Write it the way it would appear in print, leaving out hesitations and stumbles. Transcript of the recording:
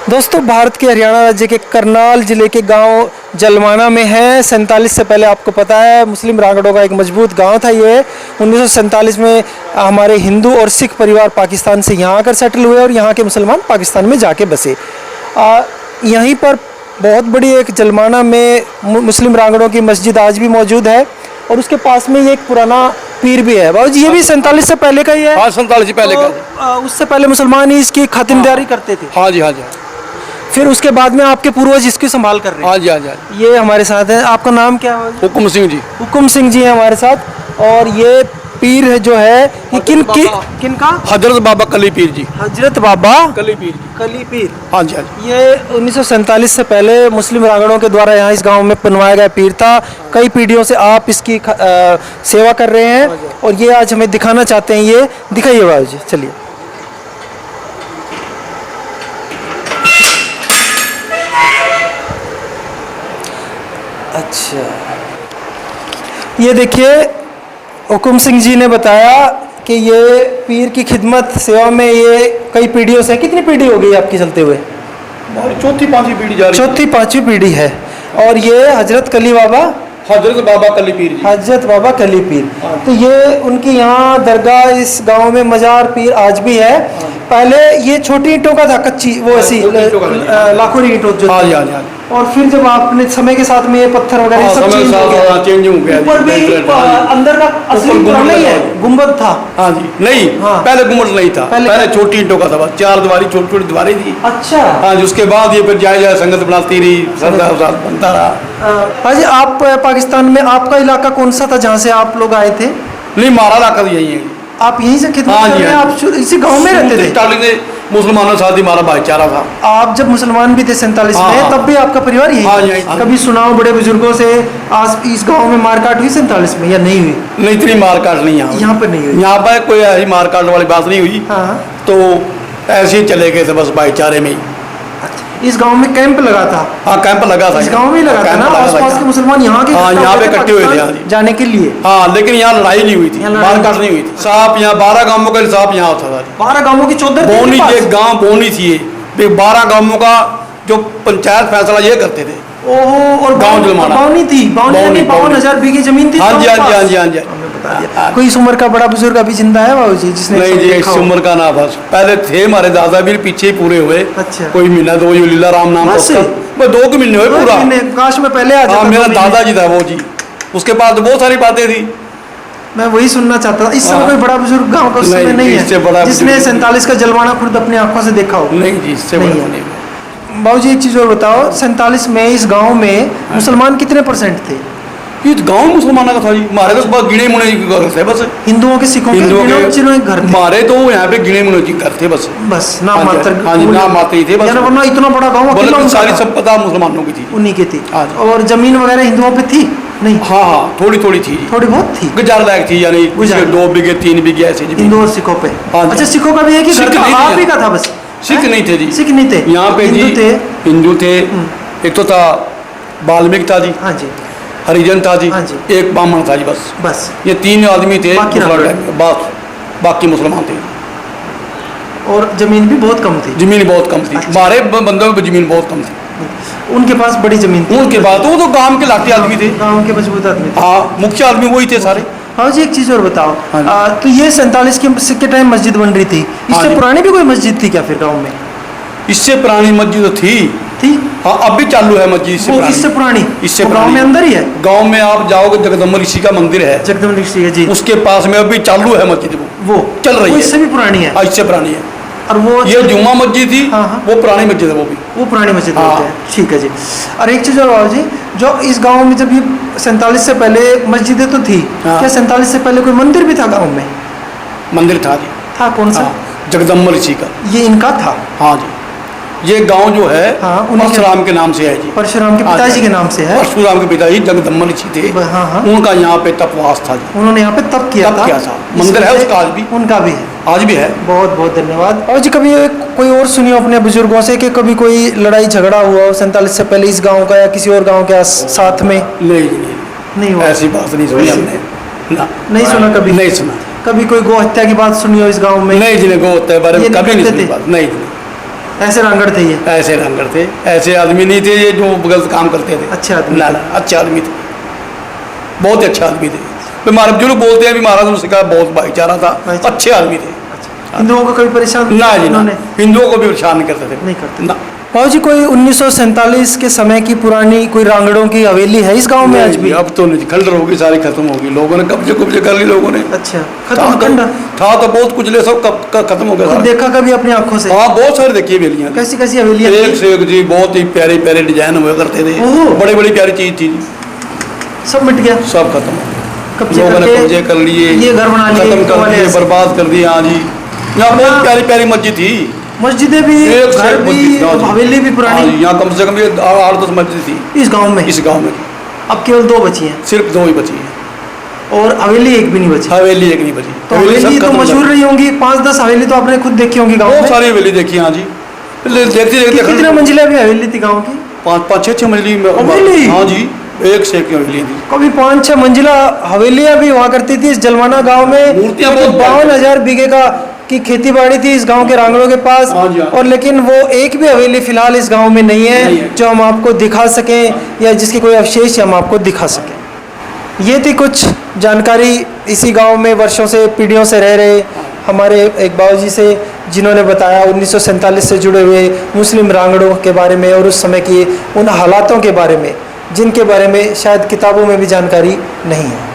दोस्तों, भारत के हरियाणा राज्य के करनाल जिले के गांव जलमाना में है। 47 से पहले आपको पता है मुस्लिम रागड़ों का एक मजबूत गांव था ये। 1947 में हमारे हिंदू और सिख परिवार पाकिस्तान से यहाँ आकर सेटल हुए और यहाँ के मुसलमान पाकिस्तान में जाके बसे। यहीं पर बहुत बड़ी एक जलमाना में मुस्लिम रागड़ों की मस्जिद आज भी मौजूद है और उसके पास में ये एक पुराना पीर भी है। बाबूजी, ये भी 47 से पहले का ही है? हाँ, 47 से पहले का। उससे पहले मुसलमान ही इसकी खातिरदारी करते थे? हाँ जी, हाँ जी। फिर उसके बाद में आपके पूर्वज इसकी संभाल कर रहे हैं? हाँ जी, हाँ जी। ये हमारे साथ है। आपका नाम क्या है? हुकुम सिंह जी। हुकुम सिंह जी है हमारे साथ। और ये पीर है जो है ये किन का? हजरत बाबा कली पीर जी। हजरत बाबा कली पीर जी। कली पीर। हाँ जी, हाँ जी। ये 1947 से पहले मुस्लिम रागड़ों के द्वारा यहाँ इस गांव में बनवाया गया पीर था। कई पीढ़ियों से आप इसकी सेवा कर रहे हैं और ये आज हमें दिखाना चाहते हैं। ये दिखाइए बाबू जी, चलिए। अच्छा, ये देखिए, हुकुम सिंह जी ने बताया कि ये पीर की खिदमत सेवा में ये कई पीढ़ियों से। कितनी पीढ़ी हो गई आपकी चलते हुए? चौथी पांचवी पीढ़ी जा रही है। चौथी पांचवी पीढ़ी है। और ये हजरत कली बाबा, हजरत बाबा कली पीर जी। हजरत बाबा कली पीर। तो ये उनकी यहाँ दरगाह इस गांव में मजार पीर आज भी है। पहले ये छोटी ईंटों का था, कच्ची, वो ऐसी लाखों ईंटों जो। हाँ जी, हाँ जी। और फिर जब आपने समय के साथ में ये पत्थर वगैरह सब चेंज हो गया, ऊपर भी अंदर का असली पुराना ही है, गुंबद था। हाँ जी, नहीं, पहले गुम्बद नहीं था, पहले छोटी ईंटों का था, बस 4 दीवारी, छोटी छोटी दीवारें थी। अच्छा। हाँ जी, उसके बाद ये फिर जाए जाए संगत बनाती रही, बनता रहा। हाँ जी, आप पाकिस्तान में आपका इलाका कौन सा था जहाँ से आप लोग आए थे? नहीं, हमारा इलाका यही है। आप यहीं से खिदमत कर रहे हैं? आप इसी गांव में रहते थे? स्टार्टिंग में मुसलमानों के साथ ही हमारा भाईचारा था। आप जब मुसलमान भी थे 47 में, तब भी आपका परिवार यही? हाँ जी। कभी सुनाओ बड़े बुजुर्गों से आज इस गांव में मारकाट हुई 47 में या नहीं हुई? नहीं, इतनी मारकाट नहीं यहाँ पर नहीं हुई। यहाँ पर कोई ऐसी मारकाट वाली बात नहीं हुई। हाँ। तो ऐसे ही चले गए थे बस भाईचारे में ही। इस गांव में कैंप लगा था? हाँ, कैंप लगा था। इस गांव में ही लगा था ना? आसपास के मुसलमान यहाँ के यहाँ पे इकट्ठे हुए थे जाने के लिए। हाँ, लेकिन यहाँ लड़ाई नहीं हुई थी, मारकाट नहीं हुई थी। साहब यहाँ 12 गांवों का हिसाब यहाँ होता था। 12 गांवों की चौधर बोनी, एक गाँव बोनी थी। 12 गांवों का जो पंचायत फैसला ये करते थे। ओहो, और गाँव जलमाना बावनी थी। 52,000 बीघे जमीन थी। हाँ जी, हाँ जी, हाँ जी, हाँ जी। कोई इस उम्र का बड़ा बुजुर्ग अभी जिंदा है बाबू जी जिसने? नहीं जी, इस उम्र का ना, बस पहले थे हमारे दादा भी पीछे ही पूरे हुए। अच्छा। कोई महीना 2 लीला राम नाम था, 2 महीने हुए पूरा। काश में पहले आ जाता। मेरा दादा जी था वो जी। उसके बाद बहुत सारी बातें थी, मैं वही सुनना चाहता था। इस समय कोई बड़ा बुजुर्ग गांव का उस समय नहीं है जिसने 47 का जलवाना खुद अपनी आंखों से देखा हो? नहीं जी, इससे बड़ा नहीं। बाबू जी, एक चीज और बताओ, 47 में इस गांव में मुसलमान कितने परसेंट थे? ये गांव मुसलमानों का था जी। हमारे तो बस गिने मुने घर थे, बस हिंदुओं के, सिखों के घर थे। हमारे तो यहाँ पे गिने मुने घर थे, बस नाम मात्र। हाँ जी, नाम मात्र ही थे बस। वरना इतना बड़ा गांव सारी संपदा मुसलमानों की थी, उन्हीं की थी। और जमीन वगैरह हिंदुओं पे थी? नहीं। हाँ, थोड़ी थोड़ी थी, थोड़ी बहुत थी, गुजार लायक थी, यानी 2 बीघे 3 बीघे ऐसे हिंदू और सिखों पे। अच्छा, सिखों का भी है कि आप ही का था? बस सिख नहीं थे जी, सिख नहीं थे यहाँ पे जी। हिंदू थे, एक तो था वाल्मीकि था जी, हाँ जी, हरिजन था जी, एक ब्राह्मण था जी, बस ये 3 आदमी थे। बाकी मुसलमान थे। और जमीन भी बहुत कम थी? जमीन बहुत कम थी। हमारे बंदों में जमीन बहुत कम थी। उनके पास बड़ी जमीन थी? उनके पास वो तो गांव के लाठी आदमी थे, गांव के मजबूत आदमी थे। हाँ, मुख्य आदमी वही थे सारे। हाँ जी, एक चीज और बताओ। तो ये 47 के टाइम मस्जिद बन रही थी, इससे पुरानी भी कोई मस्जिद थी क्या फिर गाँव में? इससे पुरानी मस्जिद थी। हाँ, अब भी चालू है मस्जिद। इससे पुरानी? इससे गांव में अंदर ही है? गांव में आप जाओगे, जगदम्बा ऋषि का मंदिर है। जगदम्बा ऋषि है जी, उसके पास में अभी चालू है मस्जिद, वो चल रही है। इससे भी पुरानी है? इससे पुरानी है। और वो ये जुम्मा मस्जिद थी। वो पुरानी मस्जिद है, वो पुरानी मस्जिद है। ठीक है जी। और एक चीज और बाबू जी, जो इस गांव में जब ये 47 से पहले मस्जिदें तो थी, क्या 47 से पहले कोई मंदिर भी था गांव में? मंदिर था जी। था? कौन सा? जगदम्बा ऋषि का। ये इनका था? हाँ जी, ये गांव जो है परशुराम के नाम से है जी। परशुराम के पिताजी के नाम से है? परशुराम के पिताजी जगदम्बा ऋषि थे। उनका यहाँ पे तपवास था जी। उन्होंने यहाँ पे तप किया था। मंदिर है उसका आज भी? उनका भी है, आज भी है। बहुत बहुत धन्यवाद। और जी, कभी कोई और सुनियो अपने बुजुर्गों से कि कभी कोई लड़ाई झगड़ा हुआ हो 47 से पहले इस गाँव का या किसी और गाँव के साथ में? नहीं हुआ, ऐसी बात नहीं सुनी हमने। नहीं सुना कभी? नहीं सुना। कभी कोई गौ हत्या की बात सुनी हो इस गाँव में? नहीं जी, गौ हत्या बारे में कभी नहीं सुनी बात। नहीं। ऐसे रांगड़ थे ये? ऐसे रंगड़ थे, ऐसे आदमी नहीं थे ये जो गलत काम करते थे। अच्छे आदमी ना ना, अच्छे आदमी थे, बहुत अच्छे आदमी थे। तो हमारे जो लोग बोलते हैं भी महाराज उसका बहुत भाईचारा था, अच्छे आदमी थे। हिंदुओं को कभी परेशान ना जी ना, उन्होंने? हिंदुओं को भी परेशान नहीं करते थे। नहीं करते ना। बाबू जी, कोई 1947 के समय की पुरानी कोई रांगड़ों की हवेली है इस गांव में आज भी? अब तो नहीं, खंडर होगी, सारी खत्म होगी, लोगों ने कब्जे कर ली लोगों ने। अच्छा, खत्म खंडर था तो बहुत कुछ ले, सब खत्म हो गया तो सारा। देखा कभी अपनी आंखों से? हाँ, बहुत सारी देखी हवेलियाँ। कैसी कैसी हवेलियां एक से एक जी, बहुत ही प्यारे प्यारे डिजाइन हुआ करते थे, बड़ी बड़ी प्यारी चीज थी। सब मिट गया, सब खत्म हो गया, कब्जे लोगों ने करके कब्जे कर लिए, ये घर बना लिए, खत्म कर दिए, बर्बाद कर दिए। हाँ जी, यहाँ बहुत प्यारी प्यारी मस्जिद थी, मस्जिदें भी, एक से घर एक भी, मस्जिद, हाँ जी। हवेली भी हाँ पुरानी जी, यहाँ कम से कम ये 8-10 मस्जिद थी इस गांव में। इस गांव में। अब केवल 2 बची हैं सिर्फ 2 ही बची है, और हवेली एक भी नहीं बची। हवेली एक नहीं बची। तो हवेली सब तो खत्म हो मशहूर गई। रही होंगी, 5-10 हवेली तो आपने खुद देखी होंगी गांव बहुत में। सारी हवेली देखी। हाँ जी, देखते कितने मंजिला भी हवेली थी गांव की? 5-6 मंजिली हवेली? हाँ जी, एक से एक हवेली थी। कभी 5-6 मंजिला हवेलियां भी हुआ करती थी इस जलवाना गांव में। मूर्तियां बहुत 52,000 बीघे का की खेती बाड़ी थी इस गांव के रांगड़ों के पास। हाँ जी, हाँ। और लेकिन वो एक भी हवेली फिलहाल इस गांव में नहीं है जो हम आपको दिखा सकें, या जिसके कोई अवशेष हम आपको दिखा सकें। ये थी कुछ जानकारी इसी गांव में वर्षों से, पीढ़ियों से रह रहे हमारे एक बाबूजी से, जिन्होंने बताया 1947 से जुड़े हुए मुस्लिम रांगड़ों के बारे में और उस समय की उन हालातों के बारे में जिनके बारे में शायद किताबों में भी जानकारी नहीं है।